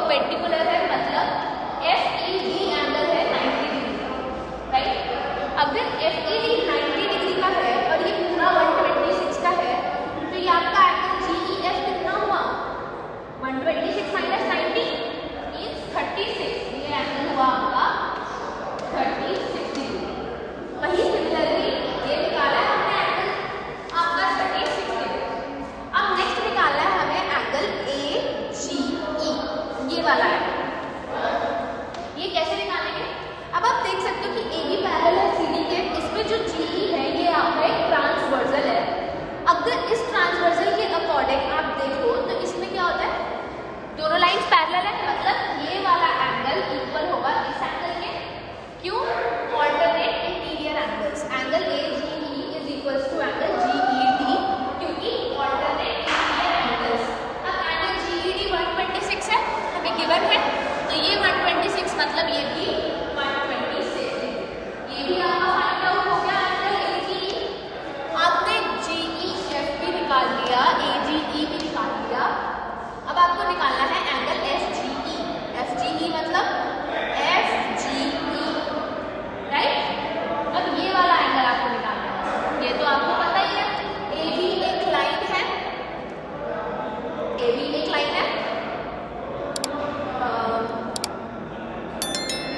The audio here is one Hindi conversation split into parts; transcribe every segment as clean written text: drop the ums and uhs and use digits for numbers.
परपेंडिकुलर है, मतलब FED एंगल है 90 डिग्री का, राइट। अगर FED 90 डिग्री का है और ये पूरा 126 का है, तो ये आपका एंगल GEF कितना हुआ? 126 माइनस 90 मीन्स 36। ये एंगल हुआ आपका 36 डिग्री। वही सिमिलरली ये निकाला है हमने एंगल आपका 36 डिग्री। अब नेक्स्ट निकालना है हमें एंगल AGE, ये वाला है। ये कैसे निकालेंगे? अब आप देख सकते हो कि AB पैरेलल है CD के, इसमें जो GE है ये आपका एक ट्रांसवर्सल है। अगर इस ट्रांसवर्सल के अकॉर्डिंग आप देखो तो इसमें क्या होता है, दोनों लाइंस पैरेलल है, मतलब ये वाला एंगल इक्वल होगा इस एंगल के। क्यों? Alternate interior angles, angle AGE is equals to angle GED, क्योंकि ऑल्टरनेट इंटीरियर एंगल्स। अब एंगल GED 126 है हमें गिवन है, तो ये 126 मतलब ये भी 126, ये भी आपका फाइंड आउट हो गया एंगल AGE। आपने GEF भी निकाल लिया, AGE भी निकाल लिया। अब आपको निकालना है एंगल FGE। FGE मतलब FGE, राइट। अब ये वाला एंगल आपको निकालना है, ये तो आपको पता ही है। AB एक लाइन है, AB एक लाइन है,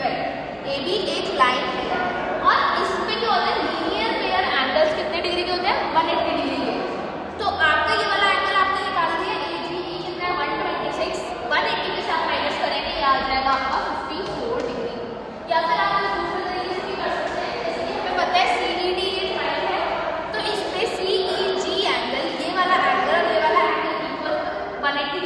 राइट। AB एक लाइन है और इसमें क्या होता है, लीनियर पेयर एंगल्स कितने डिग्री के होते हैं? 180 डिग्री के। तो आपका ये वाला एंगल आपने निकाल दिया, AGE कितना है? 126। 180 में से आप माइनस करेंगे, ये आ जाएगा आपका 54 डिग्री। या फिर आप दूसरे तरीके से भी कर सकते हैं, जैसे कि हमें पता है CED एक लाइन है, तो इसमें CEG एंगल, ये वाला एंगल और ये वाला एंगल इक्वल 180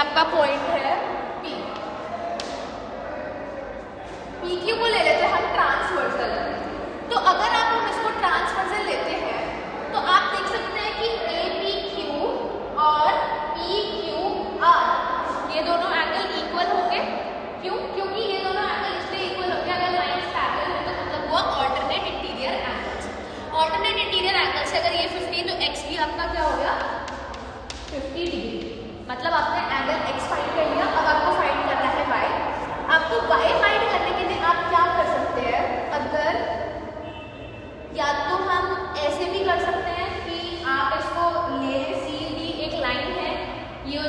आपका पॉइंट है P। PQ को ले लेते हैं हम ट्रांसवर्सल। तो अगर हम इसको ट्रांसवर्सल लेते हैं तो आप देख सकते हैं कि APQ और PQR ये दोनों एंगल इक्वल होंगे। क्यों? क्योंकि ये दोनों एंगल इसलिए इक्वल होंगे, अगर लाइंस पैरेलल है तो मतलब वो alternate interior angles. Alternate interior angle से अगर ये 50 तो x भी आपका क्या हो गया 50 डिग्री। मतलब आपने एंगल x फाइंड कर लिया, अब आपको फाइंड करना है y। आपको y फाइंड करने के लिए आप क्या कर सकते हैं, अगर या तो हम ऐसे भी कर सकते हैं कि आप इसको ले लें, सीधी एक लाइन है, ये हो